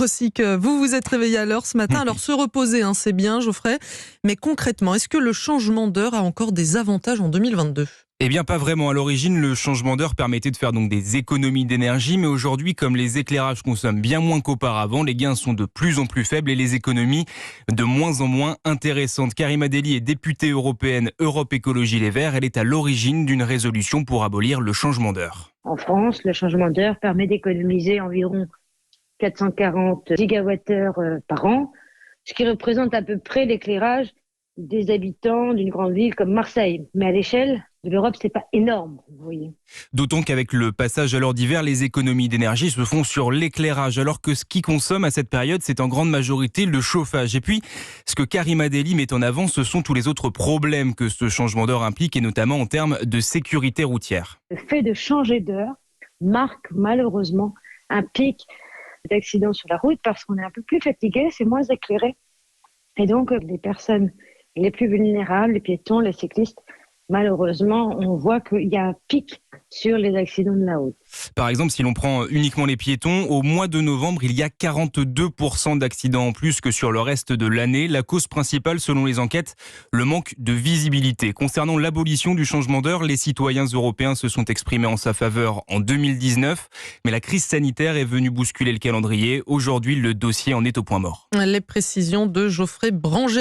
aussi que vous vous êtes réveillé à l'heure ce matin. Alors se reposer, c'est bien Geoffrey. Mais concrètement, est-ce que le changement d'heure a encore des avantages en 2022 ? Eh bien pas vraiment. À l'origine, le changement d'heure permettait de faire donc des économies d'énergie, mais aujourd'hui, comme les éclairages consomment bien moins qu'auparavant, les gains sont de plus en plus faibles et les économies de moins en moins intéressantes. Karima Delli est députée européenne Europe Écologie Les Verts. Elle est à l'origine d'une résolution pour abolir le changement d'heure. En France, le changement d'heure permet d'économiser environ 440 gigawattheures par an, ce qui représente à peu près l'éclairage des habitants d'une grande ville comme Marseille. Mais à l'échelle de l'Europe, c'est pas énorme, vous voyez. D'autant qu'avec le passage à l'heure d'hiver, les économies d'énergie se font sur l'éclairage, alors que ce qui consomme à cette période, c'est en grande majorité le chauffage. Et puis, ce que Karima Delli met en avant, ce sont tous les autres problèmes que ce changement d'heure implique, et notamment en termes de sécurité routière. Le fait de changer d'heure marque malheureusement un pic d'accidents sur la route parce qu'on est un peu plus fatigué, c'est moins éclairé. Et donc, les personnes les plus vulnérables, les piétons, les cyclistes, malheureusement, on voit qu'il y a un pic sur les accidents de la route. Par exemple, si l'on prend uniquement les piétons, au mois de novembre, il y a 42% d'accidents en plus que sur le reste de l'année. La cause principale, selon les enquêtes, le manque de visibilité. Concernant l'abolition du changement d'heure, les citoyens européens se sont exprimés en sa faveur en 2019. Mais la crise sanitaire est venue bousculer le calendrier. Aujourd'hui, le dossier en est au point mort. Les précisions de Geoffrey Branger.